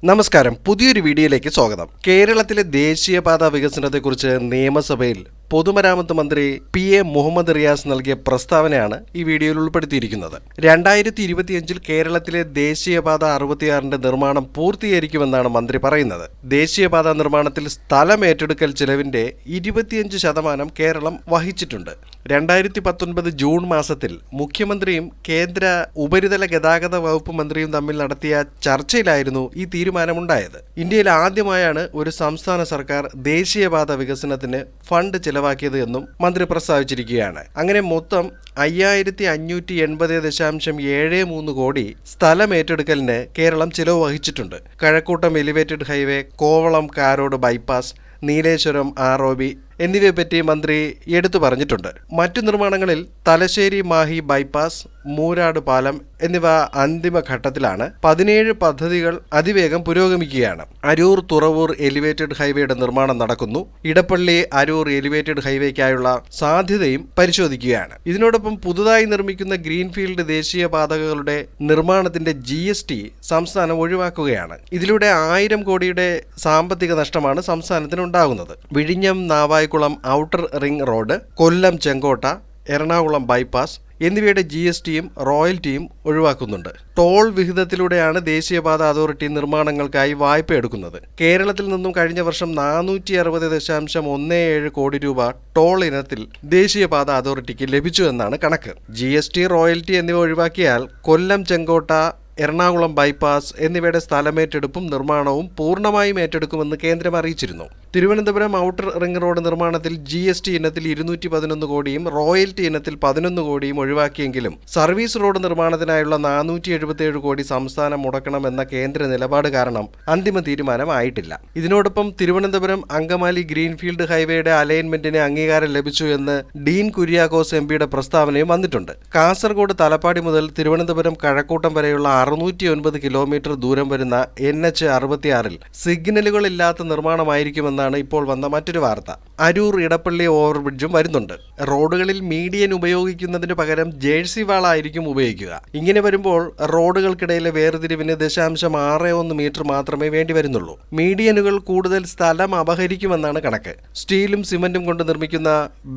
നമസ്കാരം, പുതിയൊരു വീഡിയോയിലേക്ക് സ്വാഗതം. കേരളത്തിലെ ദേശീയപാത വികസനത്തെക്കുറിച്ച് നിയമസഭയിൽ പൊതുമരാമത്ത് മന്ത്രി PA മുഹമ്മദ് റിയാസ് നൽകിയ പ്രസ്താവനയാണ് ഈ വീഡിയോയിൽ ഉൾപ്പെടുത്തിയിരിക്കുന്നത്. 2025 കേരളത്തിലെ ദേശീയപാത 66ന്റെ നിർമ്മാണം പൂർത്തീകരിക്കുമെന്നാണ് മന്ത്രി പറയുന്നത്. ദേശീയപാത നിർമ്മാണത്തിൽ സ്ഥലം ഏറ്റെടുക്കൽ ചെലവിന്റെ 25% കേരളം വഹിച്ചിട്ടുണ്ട്. 2019 ജൂൺ മാസത്തിൽ മുഖ്യമന്ത്രിയും കേന്ദ്ര ഉപരിതല ഗതാഗത വകുപ്പ് മന്ത്രിയും തമ്മിൽ നടത്തിയ ചർച്ചയിലായിരുന്നു ഈ തീരുമാനമുണ്ടായത്. ഇന്ത്യയിൽ ആദ്യമായാണ് ഒരു സംസ്ഥാന സർക്കാർ ദേശീയപാത വികസനത്തിന് ഫണ്ട് ചെലവാക്കിയത് എന്നും മന്ത്രി പ്രസ്താവിച്ചിരിക്കുകയാണ്. അങ്ങനെ മൊത്തം 5580.73 കോടി സ്ഥലം ഏറ്റെടുക്കലിന് കേരളം ചെലവ് വഹിച്ചിട്ടുണ്ട്. കഴക്കൂട്ടം എലിവേറ്റഡ് ഹൈവേ, കോവളം കാരോട് ബൈപ്പാസ്, നീലേശ്വരം ROB എന്നിവയെപ്പറ്റി മന്ത്രി എടുത്തു പറഞ്ഞിട്ടുണ്ട്. മറ്റു നിർമ്മാണങ്ങളിൽ തലശ്ശേരി മാഹി ബൈപ്പാസ്, മൂരാട് പാലം എന്നിവ അന്തിമഘട്ടത്തിലാണ്. 17 പദ്ധതികൾ അതിവേഗം പുരോഗമിക്കുകയാണ്. അരൂർ തുറവൂർ എലിവേറ്റഡ് ഹൈവേയുടെ നിർമ്മാണം നടക്കുന്നു. ഇടപ്പള്ളി അരൂർ എലിവേറ്റഡ് ഹൈവേക്കായുള്ള സാധ്യതയും പരിശോധിക്കുകയാണ്. ഇതിനോടൊപ്പം പുതുതായി നിർമ്മിക്കുന്ന ഗ്രീൻഫീൽഡ് ദേശീയപാതകളുടെ നിർമ്മാണത്തിന്റെ GST സംസ്ഥാനം ഒഴിവാക്കുകയാണ്. ഇതിലൂടെ 1000 കോടിയുടെ സാമ്പത്തിക നഷ്ടമാണ് സംസ്ഥാനത്തിനുണ്ടാകുന്നത്. വിഴിഞ്ഞം Navaikulam outer ring road, Kollam Chenkotta, Ernakulam bypass എന്നിവയുടെ GSTയും റോയൽറ്റിയും ഒഴിവാക്കുന്നുണ്ട്. ടോൾ വിഹിതത്തിലൂടെയാണ് ദേശീയപാത അതോറിറ്റി നിർമ്മാണങ്ങൾക്കായി വായ്പ എടുക്കുന്നത്. കേരളത്തിൽ നിന്നും കഴിഞ്ഞ വർഷം 460.17 കോടി രൂപ ടോൾ ഇനത്തിൽ ദേശീയപാത അതോറിറ്റിക്ക് ലഭിച്ചു എന്നാണ് കണക്ക്. GST, റോയൽറ്റി എന്നിവ ഒഴിവാക്കിയാൽ കൊല്ലം ചെങ്കോട്ട, എറണാകുളം ബൈപ്പാസ് എന്നിവയുടെ സ്ഥലമേറ്റെടുപ്പും നിർമ്മാണവും പൂർണ്ണമായും ഏറ്റെടുക്കുമെന്ന് കേന്ദ്രം അറിയിച്ചിരുന്നു. തിരുവനന്തപുരം ഔട്ടർ റിംഗ് റോഡ് നിർമ്മാണത്തിൽ GST ഇനത്തിൽ 211 കോടിയും റോയൽറ്റി ഇനത്തിൽ 11 കോടിയും ഒഴിവാക്കിയെങ്കിലും സർവീസ് റോഡ് നിർമ്മാണത്തിനായുള്ള 477 കോടി സംസ്ഥാനം മുടക്കണമെന്ന കേന്ദ്ര നിലപാട് കാരണം അന്തിമ തീരുമാനമായിട്ടില്ല. ഇതിനോടൊപ്പം തിരുവനന്തപുരം അങ്കമാലി ഗ്രീൻഫീൽഡ് ഹൈവേയുടെ അലൈൻമെന്റിന് അംഗീകാരം ലഭിച്ചു എന്ന് ഡീൻ കുര്യാക്കോസ് MPയുടെ പ്രസ്താവനയും വന്നിട്ടുണ്ട്. കാസർഗോഡ് തലപ്പാടി മുതൽ തിരുവനന്തപുരം കഴക്കൂട്ടം വരെയുള്ള 609 കിലോമീറ്റർ ദൂരം വരുന്ന NH66 സിഗ്നലുകളില്ലാത്ത നിർമ്മാണമായിരിക്കുമെന്നാണ് ഇപ്പോൾ വന്ന മറ്റൊരു വാർത്ത. അരൂർ ഇടപ്പള്ളി ഓവർബ്രിഡ്ജും വരുന്നുണ്ട്. റോഡുകളിൽ മീഡിയൻ ഉപയോഗിക്കുന്നതിന് പകരം ജേഴ്സി വാളായിരിക്കും ഉപയോഗിക്കുക. ഇങ്ങനെ വരുമ്പോൾ റോഡുകൾക്കിടയിലെ വേർതിരിവിന് 0.61 മീറ്റർ മാത്രമേ വേണ്ടി വരുന്നുള്ളൂ. മീഡിയനുകൾ കൂടുതൽ സ്ഥലം അപഹരിക്കുമെന്നാണ് കണക്ക്. സ്റ്റീലും സിമന്റും കൊണ്ട് നിർമ്മിക്കുന്ന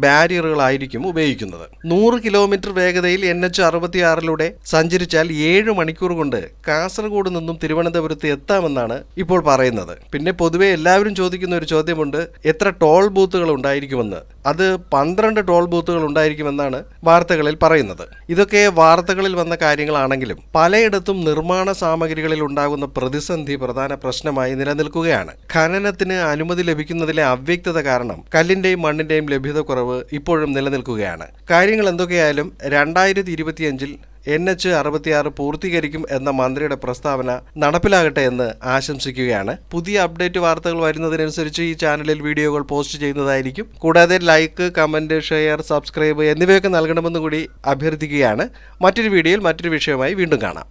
ബാരിയറുകളായിരിക്കും ഉപയോഗിക്കുന്നത്. 100 കിലോമീറ്റർ വേഗതയിൽ NH66 സഞ്ചരിച്ചാൽ 7 മണിക്കൂർ കൊണ്ട് കാസർഗോഡ് നിന്നും തിരുവനന്തപുരത്ത് എത്താമെന്നാണ് ഇപ്പോൾ പറയുന്നത്. പിന്നെ പൊതുവെ എല്ലാവരും ചോദിക്കുന്ന ഒരു ചോദ്യമുണ്ട്, എത്ര ടോൾ ബൂത്തുകൾ ഉണ്ടായിരിക്കുമെന്ന്. അത് 12 ടോൾ ബൂത്തുകൾ ഉണ്ടായിരിക്കുമെന്നാണ് വാർത്തകളിൽ പറയുന്നത്. ഇതൊക്കെ വാർത്തകളിൽ വന്ന കാര്യങ്ങളാണെങ്കിലും പലയിടത്തും നിർമ്മാണ സാമഗ്രികളിൽ ഉണ്ടാകുന്ന പ്രതിസന്ധി പ്രധാന പ്രശ്നമായി നിലനിൽക്കുകയാണ്. ഖനനത്തിന് അനുമതി ലഭിക്കുന്നതിലെ അവ്യക്തത കാരണം കല്ലിന്റെയും മണ്ണിന്റെയും ലഭ്യതക്കുറവ് ഇപ്പോഴും നിലനിൽക്കുകയാണ്. കാര്യങ്ങൾ എന്തൊക്കെയായാലും 2025 NH66 പൂർത്തീകരിക്കും എന്ന മന്ത്രിയുടെ പ്രസ്താവന നടപ്പിലാകട്ടെ എന്ന് ആശംസിക്കുകയാണ്. പുതിയ അപ്ഡേറ്റ് വാർത്തകൾ വരുന്നതിനനുസരിച്ച് ഈ ചാനലിൽ വീഡിയോകൾ പോസ്റ്റ് ചെയ്യുന്നതായിരിക്കും. കൂടാതെ ലൈക്ക്, കമന്റ്, ഷെയർ, സബ്സ്ക്രൈബ് എന്നിവയൊക്കെ നൽകണമെന്ന് കൂടി അഭ്യർത്ഥിക്കുകയാണ്. മറ്റൊരു വീഡിയോയിൽ മറ്റൊരു വിഷയമായി വീണ്ടും കാണാം.